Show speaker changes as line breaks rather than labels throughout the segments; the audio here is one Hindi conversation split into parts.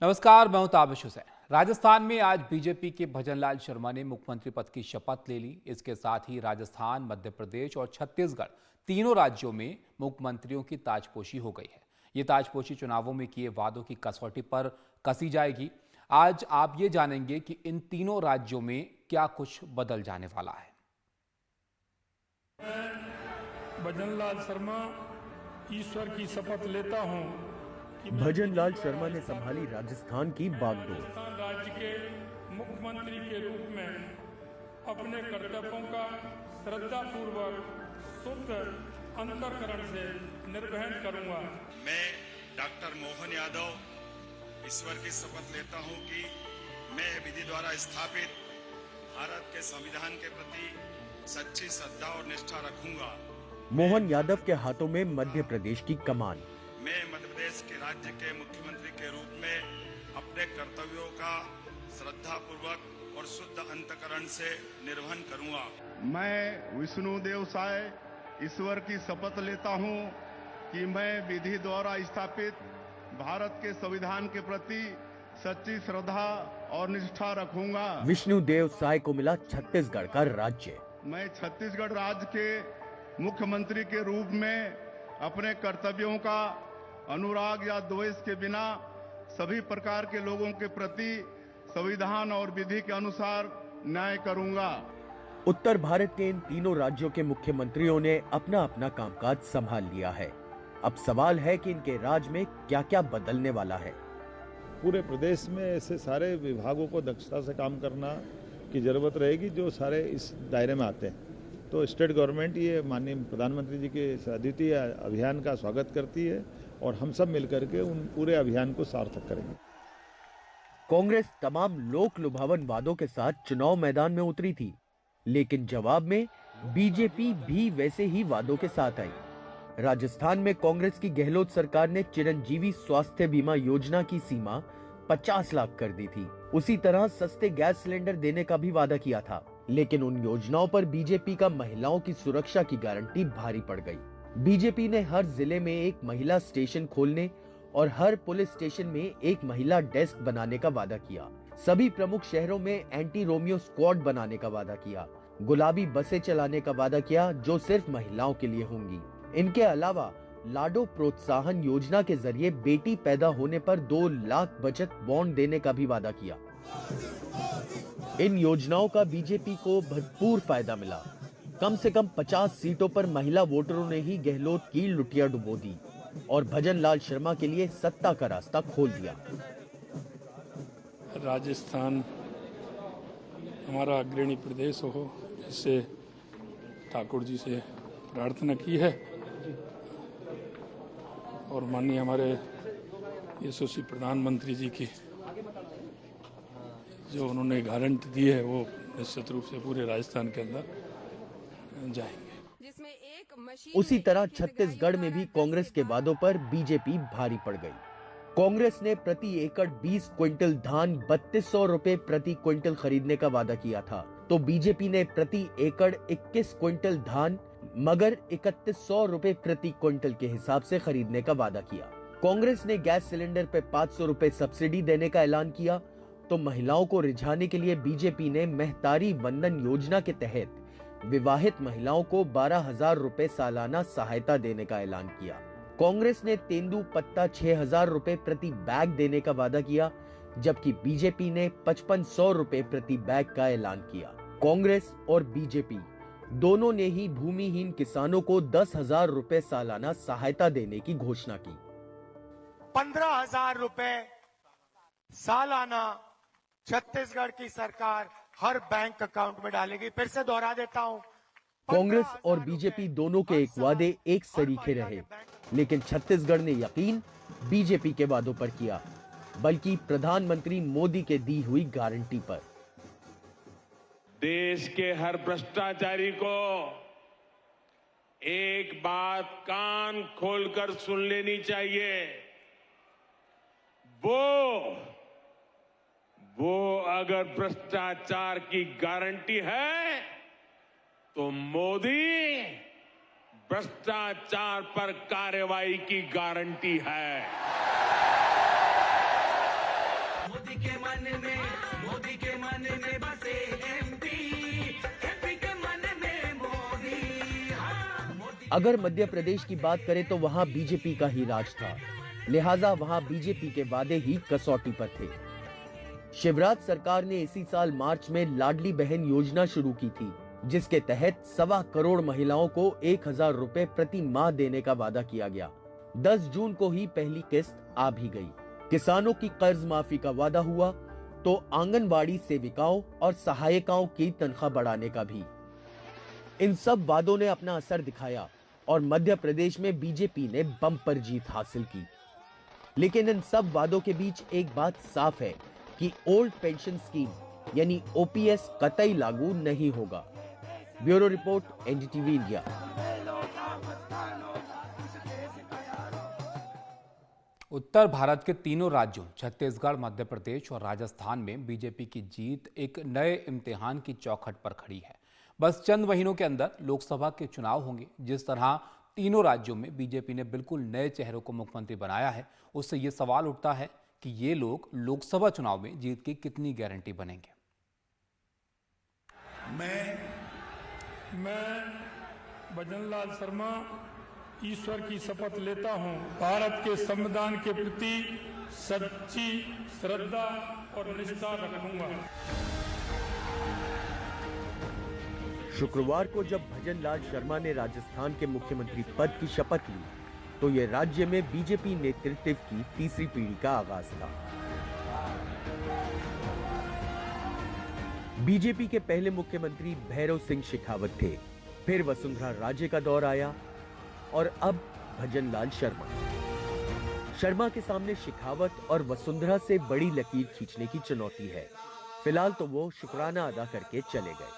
नमस्कार, मैं हूं ताबिश हुसैन। राजस्थान में आज बीजेपी के भजनलाल शर्मा ने मुख्यमंत्री पद की शपथ ले ली। इसके साथ ही राजस्थान, मध्य प्रदेश और छत्तीसगढ़ तीनों राज्यों में मुख्यमंत्रियों की ताजपोशी हो गई है। ये ताजपोशी चुनावों में किए वादों की कसौटी पर कसी जाएगी। आज आप ये जानेंगे कि इन तीनों राज्यों में क्या कुछ बदल जाने वाला है।
भजनलाल शर्मा ईश्वर की शपथ लेता हूं।
भजनलाल शर्मा ने संभाली राजस्थान की बागडोर।
राजस्थान राज्य के मुख्यमंत्री के रूप में अपने कर्तव्यों का श्रद्धापूर्वक शुद्ध अंतःकरण से निर्वहन करूंगा।
मैं डॉक्टर मोहन यादव ईश्वर की शपथ लेता हूं कि मैं विधि द्वारा स्थापित भारत के संविधान के प्रति सच्ची श्रद्धा और निष्ठा रखूंगा।
मोहन यादव के हाथों में मध्य प्रदेश की कमान।
मैं मध्य प्रदेश के राज्य के मुख्यमंत्री के रूप में अपने कर्तव्यों का श्रद्धापूर्वक और शुद्ध अंतःकरण से निर्वहन करूंगा।
मैं विष्णुदेव साय ईश्वर की शपथ लेता हूं कि मैं विधि द्वारा स्थापित भारत के संविधान के प्रति सच्ची श्रद्धा और निष्ठा रखूंगा।
विष्णुदेव साय को मिला छत्तीसगढ़ का राज्य।
मैं छत्तीसगढ़ राज्य के मुख्यमंत्री के रूप में अपने कर्तव्यों का अनुराग या द्वेष के बिना सभी प्रकार के लोगों के प्रति संविधान और विधि के अनुसार न्याय करूंगा।
उत्तर भारत के इन तीनों राज्यों के मुख्यमंत्रियों ने अपना अपना कामकाज संभाल लिया है। अब सवाल है कि इनके राज में क्या क्या बदलने वाला है।
पूरे प्रदेश में ऐसे सारे विभागों को दक्षता से काम करना की जरूरत रहेगी जो सारे इस दायरे में आते हैं। तो स्टेट गवर्नमेंट ये माननीय प्रधानमंत्री जी के अद्वितीय अभियान का स्वागत करती है और हम सब मिलकर के उन पूरे अभियान को सार्थक करेंगे।
कांग्रेस तमाम लोक लुभावन वादों के साथ चुनाव मैदान में उतरी थी, लेकिन जवाब में बीजेपी भी वैसे ही वादों के साथ आई। राजस्थान में कांग्रेस की गहलोत सरकार ने चिरंजीवी स्वास्थ्य बीमा योजना की सीमा 50 लाख कर दी थी। उसी तरह सस्ते गैस सिलेंडर देने का भी वादा किया था, लेकिन उन योजनाओं पर बीजेपी का महिलाओं की सुरक्षा की गारंटी भारी पड़ गई। बीजेपी ने हर जिले में एक महिला स्टेशन खोलने और हर पुलिस स्टेशन में एक महिला डेस्क बनाने का वादा किया। सभी प्रमुख शहरों में एंटी रोमियो स्क्वाड बनाने का वादा किया। गुलाबी बसें चलाने का वादा किया जो सिर्फ महिलाओं के लिए होंगी। इनके अलावा लाडो प्रोत्साहन योजना के जरिए बेटी पैदा होने पर 2 लाख बचत बॉन्ड देने का भी वादा किया। इन योजनाओं का बीजेपी को भरपूर फायदा मिला। कम से कम 50 सीटों पर महिला वोटरों ने ही गहलोत की लुटिया डुबो दी और भजनलाल शर्मा के लिए सत्ता का रास्ता खोल दिया।
राजस्थान हमारा अग्रणी प्रदेश हो, इससे ठाकुर जी से प्रार्थना की है और माननीय हमारे यशस्वी प्रधानमंत्री जी की जो उन्होंने गारंटी दी है वो निश्चित रूप से पूरे राजस्थान के अंदर जाएंगे।
उसी तरह छत्तीसगढ़ में भी कांग्रेस के वादों पर बीजेपी भारी पड़ गई। कांग्रेस ने प्रति एकड़ 20 क्विंटल धान 3200 रुपए प्रति क्विंटल खरीदने का वादा किया था, तो बीजेपी ने प्रति एकड़ 21 क्विंटल धान मगर 3100 रुपए प्रति क्विंटल के हिसाब से खरीदने का वादा किया। कांग्रेस ने गैस सिलेंडर पे 500 रुपए सब्सिडी देने का ऐलान किया, तो महिलाओं को रिझाने के लिए बीजेपी ने महतारी वंदन योजना के तहत विवाहित महिलाओं को 12,000 रुपए सालाना सहायता देने का ऐलान किया। कांग्रेस ने तेंदू पत्ता 6,000 रुपए प्रति बैग देने का वादा किया, जबकि बीजेपी ने 5500 रुपए प्रति बैग का ऐलान किया। कांग्रेस और बीजेपी दोनों ने ही भूमिहीन किसानों को 10,000 रुपए सालाना सहायता देने की घोषणा की।
15,000 रुपए सालाना छत्तीसगढ़ की सरकार हर बैंक अकाउंट में डालेगी। फिर से दोहरा देता हूं,
कांग्रेस और बीजेपी दोनों के एक वादे एक सरीखे रहे, लेकिन छत्तीसगढ़ ने यकीन बीजेपी के वादों पर किया, बल्कि प्रधानमंत्री मोदी के दी हुई गारंटी पर।
देश के हर भ्रष्टाचारी को एक बात कान खोलकर सुन लेनी चाहिए, वो अगर भ्रष्टाचार की गारंटी है तो मोदी भ्रष्टाचार पर कार्रवाई की गारंटी है।
के मन में, मोदी के मन में बसे एमपी, एमपी के मन में मोदी। हाँ, मोदी।
अगर मध्य प्रदेश की बात करें तो वहां बीजेपी का ही राज था, लिहाजा वहां बीजेपी के वादे ही कसौटी पर थे। शिवराज सरकार ने इसी साल मार्च में लाडली बहन योजना शुरू की थी, जिसके तहत 1.25 करोड़ महिलाओं को 1000 रुपए प्रति माह देने का वादा किया गया। 10 जून को ही पहली किस्त आ भी गई। किसानों की कर्ज माफी का वादा हुआ तो आंगनबाड़ी सेविकाओं और सहायिकाओं की तनख्वाह बढ़ाने का भी। इन सब वादों ने अपना असर दिखाया और मध्य प्रदेश में बीजेपी ने बम्पर जीत हासिल की। लेकिन इन सब वादों के बीच एक बात साफ है कि ओल्ड पेंशन स्कीम यानी ओपीएस कतई लागू नहीं होगा। Bureau report, NDTV India.
उत्तर भारत के तीनों राज्यों छत्तीसगढ़, मध्य प्रदेश और राजस्थान में बीजेपी की जीत एक नए इम्तिहान की चौखट पर खड़ी है। बस चंद महीनों के अंदर लोकसभा के चुनाव होंगे। जिस तरह तीनों राज्यों में बीजेपी ने बिल्कुल नए चेहरों को मुख्यमंत्री बनाया है, उससे ये सवाल उठता है कि ये लोग लोकसभा चुनाव में जीत की कितनी गारंटी बनेंगे।
मैं भजनलाल शर्मा ईश्वर की शपथ लेता हूं, भारत के संविधान के प्रति सच्ची श्रद्धा और निष्ठा रखूंगा।
शुक्रवार को जब भजनलाल शर्मा ने राजस्थान के मुख्यमंत्री पद की शपथ ली, तो ये राज्य में बीजेपी नेतृत्व की तीसरी पीढ़ी का आगाज था। बीजेपी के पहले मुख्यमंत्री भैरव सिंह शेखावत थे, फिर वसुंधरा राजे का दौर आया और अब भजनलाल शर्मा। शर्मा के सामने शेखावत और वसुंधरा से बड़ी लकीर खींचने की चुनौती है। फिलहाल तो वो शुक्राना अदा करके चले गए।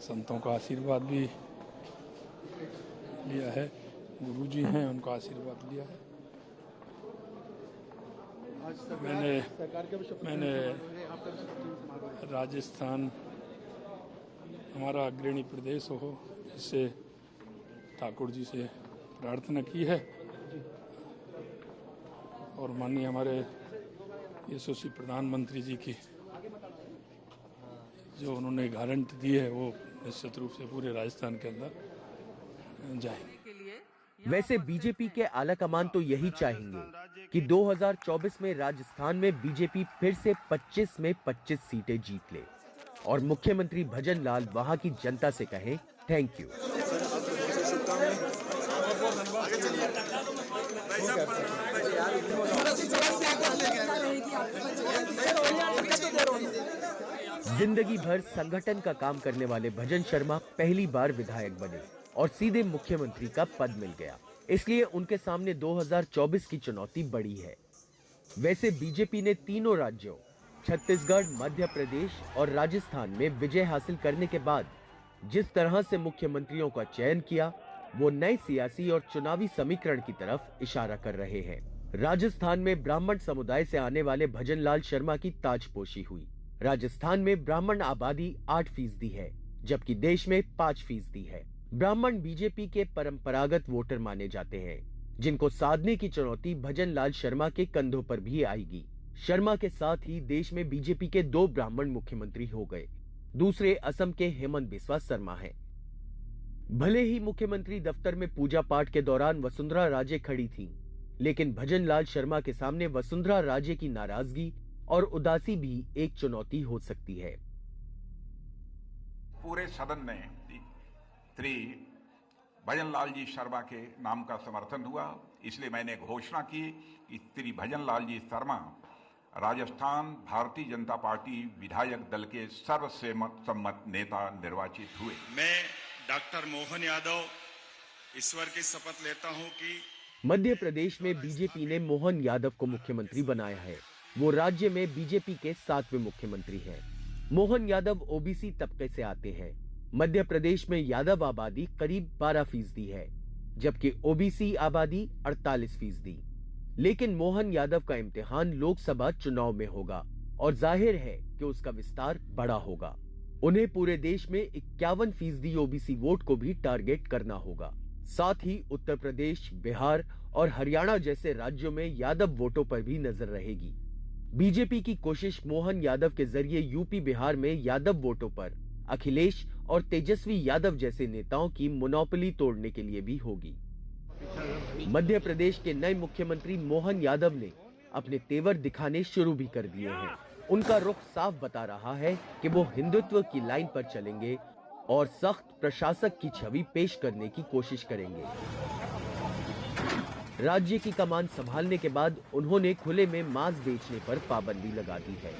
संतों का आशीर्वाद भी लिया है, गुरुजी हैं उनका आशीर्वाद लिया है। मैंने राजस्थान हमारा अग्रणी प्रदेश हो, इससे ठाकुर जी से प्रार्थना की है और माननीय हमारे यशस्वी प्रधानमंत्री जी की जो उन्होंने गारंटी दी है वो निश्चित रूप से पूरे राजस्थान के अंदर जाएंगे।
वैसे बीजेपी के आला कमान तो यही चाहेंगे कि 2024 में राजस्थान में बीजेपी फिर से 25 में 25 सीटें जीत ले और मुख्यमंत्री भजनलाल वहां की जनता से कहें थैंक यू। जिंदगी भर संगठन का काम करने वाले भजन शर्मा पहली बार विधायक बने और सीधे मुख्यमंत्री का पद मिल गया, इसलिए उनके सामने 2024 की चुनौती बड़ी है। वैसे बीजेपी ने तीनों राज्यों छत्तीसगढ़, मध्य प्रदेश और राजस्थान में विजय हासिल करने के बाद जिस तरह से मुख्यमंत्रियों का चयन किया, वो नए सियासी और चुनावी समीकरण की तरफ इशारा कर रहे हैं। राजस्थान में ब्राह्मण समुदाय से आने वाले भजनलाल शर्मा की ताजपोशी हुई। राजस्थान में ब्राह्मण आबादी 8% है, जबकि देश में 5% है। ब्राह्मण बीजेपी के परंपरागत वोटर माने जाते हैं, जिनको साधने की चुनौती भजनलाल शर्मा के कंधों पर भी आएगी। शर्मा के साथ ही देश में बीजेपी के 2 ब्राह्मण मुख्यमंत्री हो गए। दूसरे असम के हेमंत बिस्वा शर्मा हैं। भले ही मुख्यमंत्री दफ्तर में पूजा पाठ के दौरान वसुंधरा राजे खड़ी थीं, लेकिन भजनलाल शर्मा के सामने वसुंधरा राजे की नाराजगी और उदासी भी एक चुनौती हो सकती है।
पूरे सदन में श्री भजनलाल जी शर्मा के नाम का समर्थन हुआ, इसलिए मैंने घोषणा की कि श्री भजनलाल जी शर्मा राजस्थान भारतीय जनता पार्टी विधायक दल के सर्वसम्मत नेता निर्वाचित हुए।
मैं डॉक्टर मोहन यादव ईश्वर की शपथ लेता हूं कि
मध्य प्रदेश में बीजेपी ने मोहन यादव को मुख्यमंत्री बनाया है। वो राज्य में बीजेपी के 7वें मुख्यमंत्री हैं। मोहन यादव ओबीसी तबके से आते हैं। मध्य प्रदेश में यादव आबादी करीब 12% है, जबकि ओबीसी आबादी 48%। लेकिन मोहन यादव का इम्तिहान लोकसभा चुनाव में होगा और जाहिर है कि उसका विस्तार बड़ा होगा। उन्हें पूरे देश में 51% ओबीसी वोट को भी टारगेट करना होगा। साथ ही उत्तर प्रदेश, बिहार और हरियाणा जैसे राज्यों में यादव वोटों पर भी नजर रहेगी। बीजेपी की कोशिश मोहन यादव के जरिए यूपी, बिहार में यादव वोटों पर अखिलेश और तेजस्वी यादव जैसे नेताओं की मोनोपोली तोड़ने के लिए भी होगी। मध्य प्रदेश के नए मुख्यमंत्री मोहन यादव ने अपने तेवर दिखाने शुरू भी कर दिए हैं। उनका रुख साफ बता रहा है कि वो हिंदुत्व की लाइन पर चलेंगे और सख्त प्रशासक की छवि पेश करने की कोशिश करेंगे। राज्य की कमान संभालने के बाद उन्होंने खुले में मांस बेचने पर पाबंदी लगा दी है।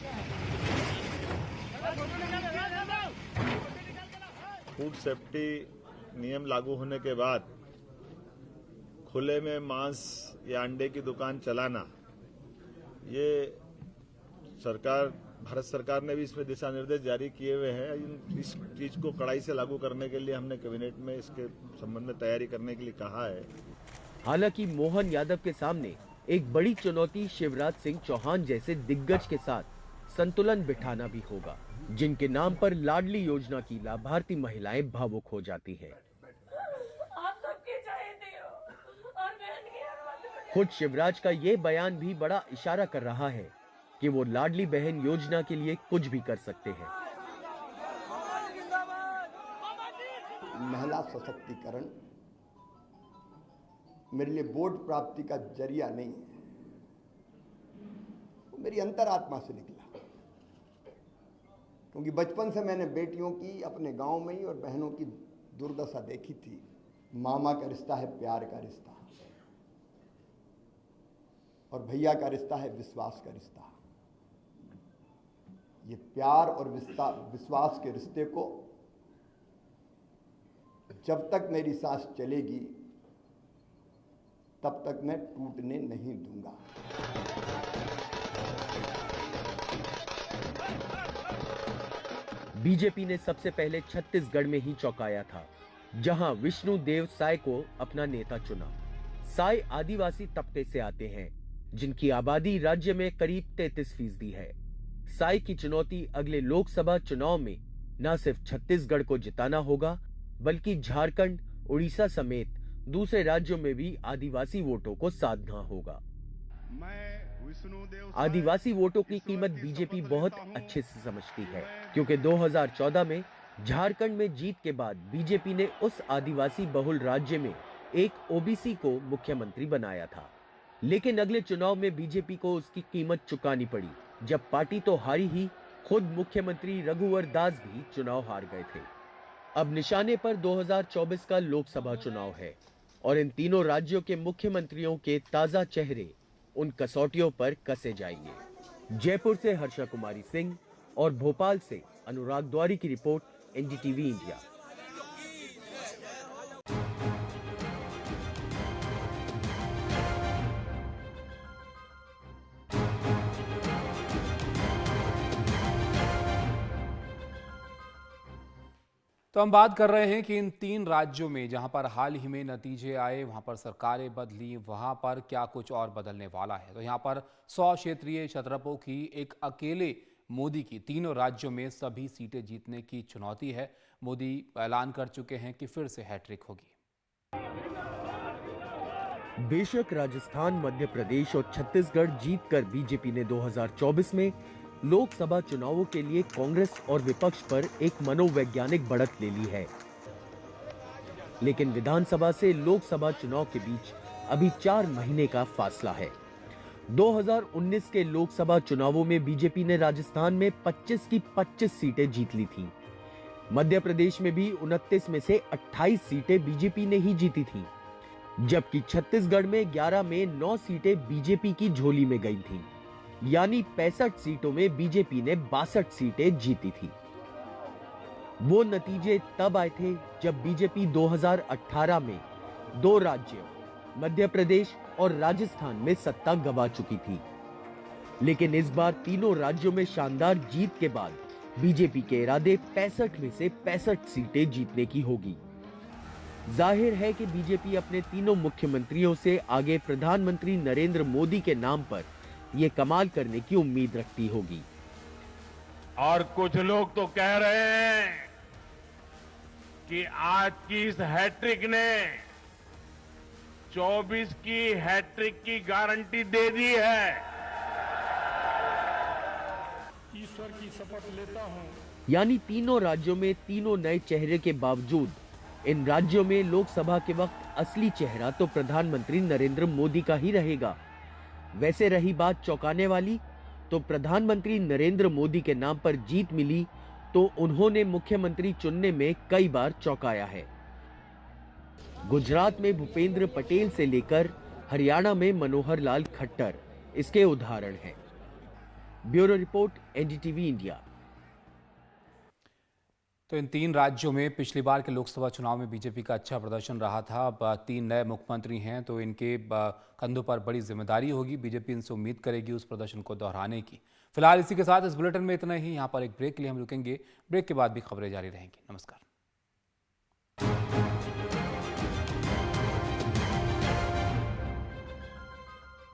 फूड सेफ्टी नियम लागू होने के बाद खुले में मांस या अंडे की दुकान चलाना, ये भारत सरकार ने भी इसमें दिशा निर्देश जारी किए हुए हैं। इस चीज को कड़ाई से लागू करने के लिए हमने कैबिनेट में इसके संबंध में तैयारी करने के लिए कहा है।
हालांकि मोहन यादव के सामने एक बड़ी चुनौती शिवराज सिंह चौहान जैसे दिग्गज के साथ संतुलन बिठाना भी होगा, जिनके नाम पर लाडली योजना की लाभार्थी महिलाएं भावुक हो जाती हैं। खुद शिवराज का ये बयान भी बड़ा इशारा कर रहा है कि वो लाडली बहन योजना के लिए कुछ भी कर सकते हैं।
महिला सशक्तिकरण मेरे लिए वोट प्राप्ति का जरिया नहीं है, वो मेरी अंतरात्मा से निकला। क्योंकि बचपन से मैंने बेटियों की अपने गांव में ही और बहनों की दुर्दशा देखी थी। मामा का रिश्ता है प्यार का रिश्ता, और भैया का रिश्ता है विश्वास का रिश्ता। ये प्यार और विश्वास के रिश्ते को जब तक मेरी सांस चलेगी तब तक मैं टूटने नहीं दूंगा।
बीजेपी ने सबसे पहले छत्तीसगढ़ में ही चौंकाया था, जहां विष्णुदेव साय को अपना नेता चुना। साय आदिवासी तबके से आते हैं, जिनकी आबादी राज्य में करीब 33% है। साय की चुनौती अगले लोकसभा चुनाव में न सिर्फ छत्तीसगढ़ को जिताना होगा, बल्कि झारखंड, उड़ीसा समेत दूसरे राज्यों में भी आदिवासी वोटों को साधना होगा। आदिवासी वोटों की कीमत बीजेपी बहुत अच्छे से समझती है, क्योंकि 2014 में झारखंड में जीत के बाद बीजेपी ने उस आदिवासी बहुल राज्य में एक ओबीसी को मुख्यमंत्री बनाया था। लेकिन अगले चुनाव में बीजेपी को उसकी कीमत चुकानी पड़ी, जब पार्टी तो हारी ही, खुद मुख्यमंत्री रघुवर दास भी चुनाव हार गए थे। अब निशाने पर 2024 का लोकसभा चुनाव है और इन तीनों राज्यों के मुख्यमंत्रियों के ताजा चेहरे उन कसौटियों पर कसे जाएंगे। जयपुर से हर्षा कुमारी सिंह और भोपाल से अनुराग द्वारी की रिपोर्ट, एनडीटीवी इंडिया।
तो हम बात कर रहे हैं कि इन 3 राज्यों में जहां पर हाल ही में नतीजे आए, वहां पर सरकारें बदली, वहां पर क्या कुछ और बदलने वाला है। तो यहां पर 100 क्षेत्रीय क्षत्रपों की एक अकेले मोदी की तीनों राज्यों में सभी सीटें जीतने की चुनौती है। मोदी ऐलान कर चुके हैं कि फिर से हैट्रिक होगी।
बेशक राजस्थान, मध्य प्रदेश और छत्तीसगढ़ जीतकर बीजेपी ने 2024 में लोकसभा चुनावों के लिए कांग्रेस और विपक्ष पर एक मनोवैज्ञानिक बढ़त ले ली है, लेकिन विधानसभा से लोकसभा चुनाव के बीच अभी 4 महीने का फासला है। 2019 के लोकसभा चुनावों में बीजेपी ने राजस्थान में 25 की 25 सीटें जीत ली थी। मध्य प्रदेश में भी 29 में से 28 सीटें बीजेपी ने ही जीती थी, जबकि छत्तीसगढ़ में 11 में 9 सीटें बीजेपी की झोली में गई थीं। यानी 65 सीटों में बीजेपी ने 62 सीटें जीती थी। वो नतीजे तब आए थे जब बीजेपी 2018 में 2 राज्यों मध्य प्रदेश और राजस्थान में सत्ता गंवा चुकी थी। लेकिन इस बार तीनों राज्यों में शानदार जीत के बाद बीजेपी के इरादे 65 में से 65 सीटें जीतने की होगी। जाहिर है कि बीजेपी अपने तीनों मुख्यमंत्रियों से आगे प्रधानमंत्री नरेंद्र मोदी के नाम पर ये कमाल करने की उम्मीद रखती होगी।
और कुछ लोग तो कह रहे हैं कि आज की इस हैट्रिक ने 24 की हैट्रिक की गारंटी दे दी है।
ईश्वर की शपथ लेता हूं
यानी तीनों राज्यों में तीनों नए चेहरे के बावजूद इन राज्यों में लोकसभा के वक्त असली चेहरा तो प्रधानमंत्री नरेंद्र मोदी का ही रहेगा। वैसे रही बात चौंकाने वाली, तो प्रधानमंत्री नरेंद्र मोदी के नाम पर जीत मिली तो उन्होंने मुख्यमंत्री चुनने में कई बार चौंकाया है। गुजरात में भूपेंद्र पटेल से लेकर हरियाणा में मनोहर लाल खट्टर इसके उदाहरण हैं। Bureau report, NDTV India.
तो इन 3 राज्यों में पिछली बार के लोकसभा चुनाव में बीजेपी का अच्छा प्रदर्शन रहा था। अब 3 नए मुख्यमंत्री हैं तो इनके कंधों पर बड़ी जिम्मेदारी होगी। बीजेपी इनसे उम्मीद करेगी उस प्रदर्शन को दोहराने की। फिलहाल इसी के साथ इस बुलेटिन में इतना ही। यहाँ पर एक ब्रेक के लिए हम रुकेंगे। ब्रेक के बाद भी खबरें जारी रहेंगी। नमस्कार।